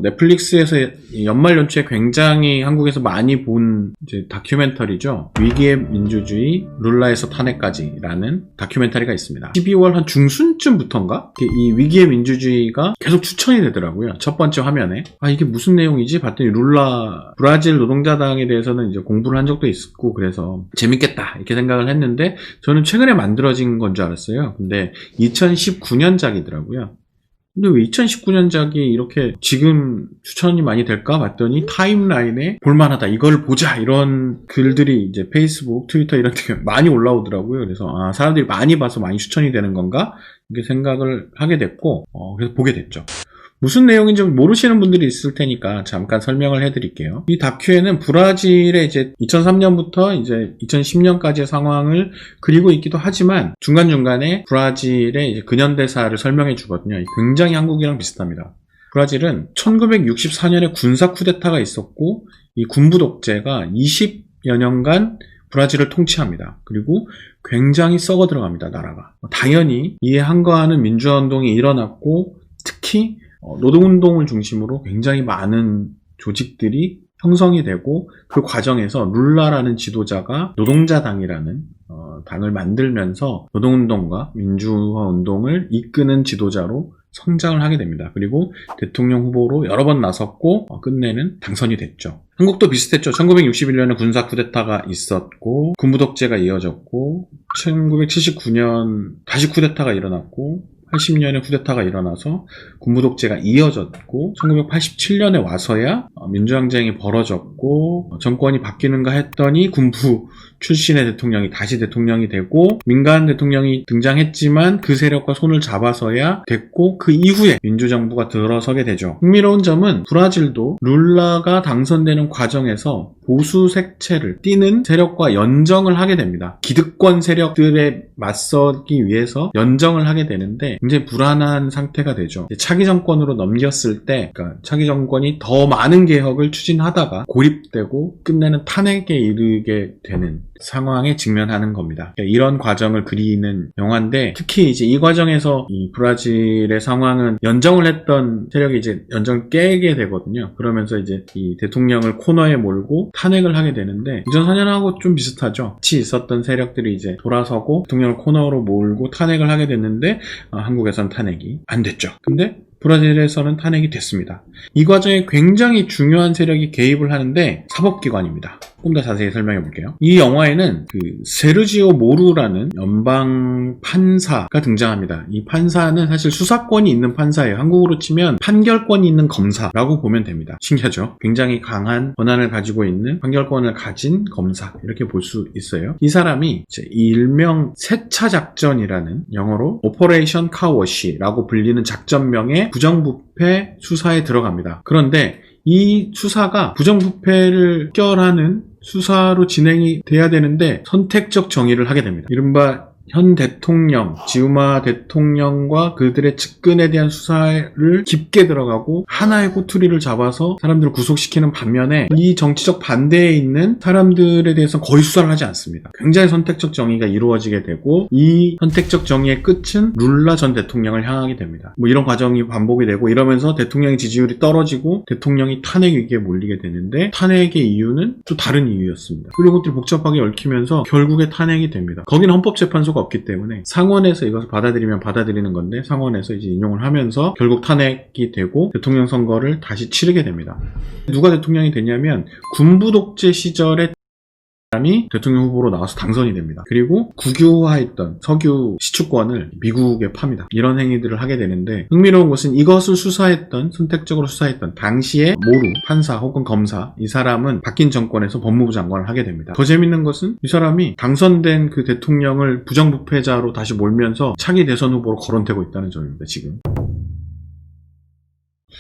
넷플릭스에서 연말 연초에 굉장히 한국에서 많이 본 이제 다큐멘터리죠. 위기의 민주주의, 룰라에서 탄핵까지라는 다큐멘터리가 있습니다. 12월 한 중순쯤부터인가? 이 위기의 민주주의가 계속 추천이 되더라고요. 첫 번째 화면에. 이게 무슨 내용이지? 봤더니 룰라, 브라질 노동자당에 대해서는 이제 공부를 한 적도 있었고, 그래서 재밌겠다 이렇게 생각을 했는데, 저는 최근에 만들어진 건 줄 알았어요. 근데 2019년작이더라고요. 근데 왜 2019년작이 이렇게 지금 추천이 많이 될까 봤더니 타임라인에 볼만하다, 이걸 보자, 이런 글들이 이제 페이스북, 트위터 이런 데 많이 올라오더라고요. 그래서 사람들이 많이 봐서 많이 추천이 되는 건가? 이렇게 생각을 하게 됐고, 그래서 보게 됐죠. 무슨 내용인지 모르시는 분들이 있을 테니까 잠깐 설명을 해드릴게요. 이 다큐에는 브라질의 이제 2003년부터 이제 2010년까지의 상황을 그리고 있기도 하지만 중간중간에 브라질의 이제 근현대사를 설명해 주거든요. 굉장히 한국이랑 비슷합니다. 브라질은 1964년에 군사 쿠데타가 있었고, 이 군부 독재가 20여 년간 브라질을 통치합니다. 그리고 굉장히 썩어 들어갑니다, 나라가. 당연히 이에 항거하는 민주화운동이 일어났고, 특히 노동운동을 중심으로 굉장히 많은 조직들이 형성이 되고, 그 과정에서 룰라라는 지도자가 노동자당이라는 당을 만들면서 노동운동과 민주화운동을 이끄는 지도자로 성장을 하게 됩니다. 그리고 대통령 후보로 여러 번 나섰고 끝내는 당선이 됐죠. 한국도 비슷했죠. 1961년에 군사 쿠데타가 있었고 군부독재가 이어졌고, 1979년 다시 쿠데타가 일어났고, 80년에 쿠데타가 일어나서 군부독재가 이어졌고, 1987년에 와서야 민주항쟁이 벌어졌고, 정권이 바뀌는가 했더니 군부 출신의 대통령이 다시 대통령이 되고, 민간 대통령이 등장했지만 그 세력과 손을 잡아서야 됐고, 그 이후에 민주정부가 들어서게 되죠. 흥미로운 점은 브라질도 룰라가 당선되는 과정에서 보수 색채를 띠는 세력과 연정을 하게 됩니다. 기득권 세력들에 맞서기 위해서 연정을 하게 되는데 굉장히 불안한 상태가 되죠. 차기 정권으로 넘겼을 때, 그러니까 차기 정권이 더 많은 개혁을 추진하다가 고립되고 끝내는 탄핵에 이르게 되는 상황에 직면하는 겁니다. 그러니까 이런 과정을 그리는 영화인데, 특히 이제 이 과정에서 이 브라질의 상황은 연정을 했던 세력이 이제 연정을 깨게 되거든요. 그러면서 이제 이 대통령을 코너에 몰고 탄핵을 하게 되는데, 2004년하고 좀 비슷하죠. 같이 있었던 세력들이 이제 돌아서고 대통령을 코너로 몰고 탄핵을 하게 됐는데, 한국에선 탄핵이 안 됐죠. 근데 브라질에서는 탄핵이 됐습니다. 이 과정에 굉장히 중요한 세력이 개입을 하는데 사법기관입니다. 조금 더 자세히 설명해 볼게요. 이 영화에는 그 세르지오 모루라는 연방 판사가 등장합니다. 이 판사는 사실 수사권이 있는 판사예요. 한국으로 치면 판결권이 있는 검사라고 보면 됩니다. 신기하죠? 굉장히 강한 권한을 가지고 있는, 판결권을 가진 검사, 이렇게 볼 수 있어요. 이 사람이 이제 일명 세차 작전이라는, 영어로 오퍼레이션 카워시라고 불리는 작전명의 부정부패 수사에 들어갑니다. 그런데 이 수사가 부정부패를 결하는 수사로 진행이 돼야 되는데 선택적 정의를 하게 됩니다. 이른바 현 대통령, 지우마 대통령과 그들의 측근에 대한 수사를 깊게 들어가고 하나의 꼬투리를 잡아서 사람들을 구속시키는 반면에, 이 정치적 반대에 있는 사람들에 대해서 거의 수사를 하지 않습니다. 굉장히 선택적 정의가 이루어지게 되고, 이 선택적 정의의 끝은 룰라 전 대통령을 향하게 됩니다. 이런 과정이 반복이 되고, 이러면서 대통령의 지지율이 떨어지고 대통령이 탄핵 위기에 몰리게 되는데, 탄핵의 이유는 또 다른 이유였습니다. 그리고 그것들이 복잡하게 얽히면서 결국에 탄핵이 됩니다. 거기는 헌법재판소가 없기 때문에 상원에서 이것을 받아들이면 받아들이는 건데, 상원에서 이제 인용을 하면서 결국 탄핵이 되고 대통령 선거를 다시 치르게 됩니다. 누가 대통령이 되냐면 군부 독재 시절에 사람이 대통령 후보로 나와서 당선이 됩니다. 그리고 국유화했던 석유 시추권을 미국에 팝니다. 이런 행위들을 하게 되는데, 흥미로운 것은 이것을 수사했던, 선택적으로 수사했던 당시의 모루 판사 혹은 검사, 이 사람은 바뀐 정권에서 법무부 장관을 하게 됩니다. 더 재밌는 것은 이 사람이 당선된 그 대통령을 부정부패자로 다시 몰면서 차기 대선 후보로 거론되고 있다는 점입니다. 지금.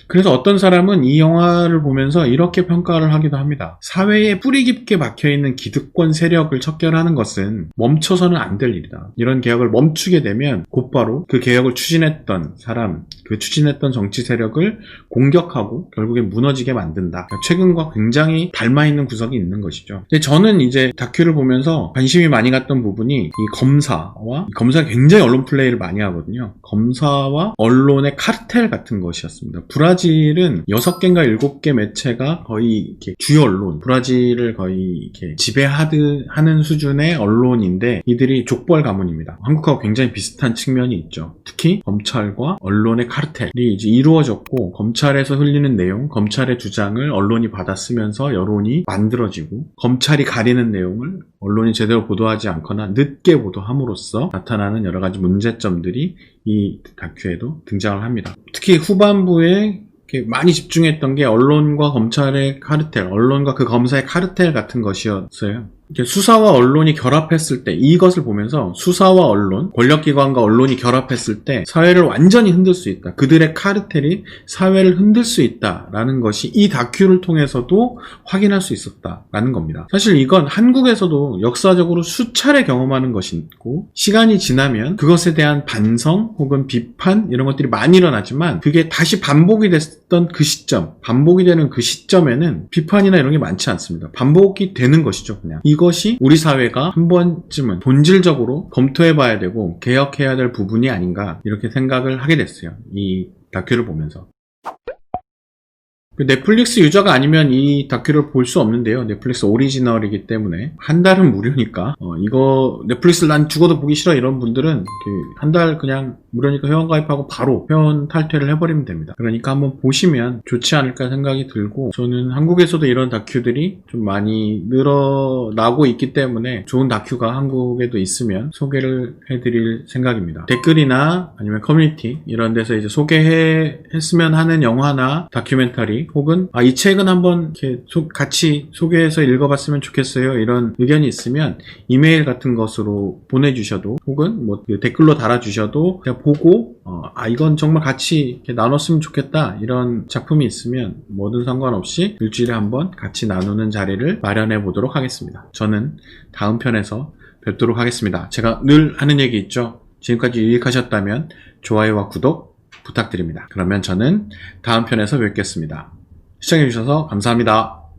그래서 어떤 사람은 이 영화를 보면서 이렇게 평가를 하기도 합니다. 사회에 뿌리 깊게 박혀있는 기득권 세력을 척결하는 것은 멈춰서는 안 될 일이다. 이런 개혁을 멈추게 되면 곧바로 그 개혁을 추진했던 사람, 그 추진했던 정치 세력을 공격하고 결국에 무너지게 만든다. 그러니까 최근과 굉장히 닮아있는 구석이 있는 것이죠. 근데 저는 이제 다큐를 보면서 관심이 많이 갔던 부분이, 이 검사가 굉장히 언론 플레이를 많이 하거든요. 검사와 언론의 카르텔 같은 것이었습니다. 브라질은 6개인가 7개 매체가 거의 이렇게 주요 언론, 브라질을 거의 이렇게 지배하는 수준의 언론인데 이들이 족벌 가문입니다. 한국하고 굉장히 비슷한 측면이 있죠. 특히 검찰과 언론의 카르텔이 이제 이루어졌고 검찰에서 흘리는 내용, 검찰의 주장을 언론이 받아쓰면서 여론이 만들어지고 검찰이 가리는 내용을 언론이 제대로 보도하지 않거나 늦게 보도함으로써 나타나는 여러 가지 문제점들이 이 다큐에도 등장을 합니다. 특히 후반부에 이렇게 많이 집중했던 게 언론과 검찰의 카르텔, 언론과 그 검사의 카르텔 같은 것이었어요. 수사와 언론이 결합했을 때 이것을 보면서 수사와 언론, 권력기관과 언론이 결합했을 때 사회를 완전히 흔들 수 있다. 그들의 카르텔이 사회를 흔들 수 있다라는 것이 이 다큐를 통해서도 확인할 수 있었다라는 겁니다. 사실 이건 한국에서도 역사적으로 수차례 경험하는 것이고 시간이 지나면 그것에 대한 반성 혹은 비판 이런 것들이 많이 일어나지만 그게 다시 반복이 됐던 그 시점, 반복이 되는 그 시점에는 비판이나 이런 게 많지 않습니다. 반복이 되는 것이죠, 그냥. 이것이 우리 사회가 한 번쯤은 본질적으로 검토해봐야 되고 개혁해야 될 부분이 아닌가 이렇게 생각을 하게 됐어요. 이 다큐를 보면서. 넷플릭스 유저가 아니면 이 다큐를 볼 수 없는데요. 넷플릭스 오리지널이기 때문에 한 달은 무료니까 이거 넷플릭스를 난 죽어도 보기 싫어 이런 분들은 한 달 그냥 무료니까 회원 가입하고 바로 회원 탈퇴를 해버리면 됩니다. 그러니까 한번 보시면 좋지 않을까 생각이 들고 저는 한국에서도 이런 다큐들이 좀 많이 늘어나고 있기 때문에 좋은 다큐가 한국에도 있으면 소개를 해드릴 생각입니다. 댓글이나 아니면 커뮤니티 이런 데서 이제 소개했으면 하는 영화나 다큐멘터리 혹은 이 책은 한번 이렇게 같이 소개해서 읽어봤으면 좋겠어요 이런 의견이 있으면 이메일 같은 것으로 보내주셔도 혹은 뭐 댓글로 달아주셔도 그냥 보고 이건 정말 같이 이렇게 나눴으면 좋겠다 이런 작품이 있으면 뭐든 상관없이 일주일에 한번 같이 나누는 자리를 마련해 보도록 하겠습니다. 저는 다음 편에서 뵙도록 하겠습니다. 제가 늘 하는 얘기 있죠. 지금까지 유익하셨다면 좋아요와 구독 부탁드립니다. 그러면 저는 다음 편에서 뵙겠습니다. 시청해주셔서 감사합니다.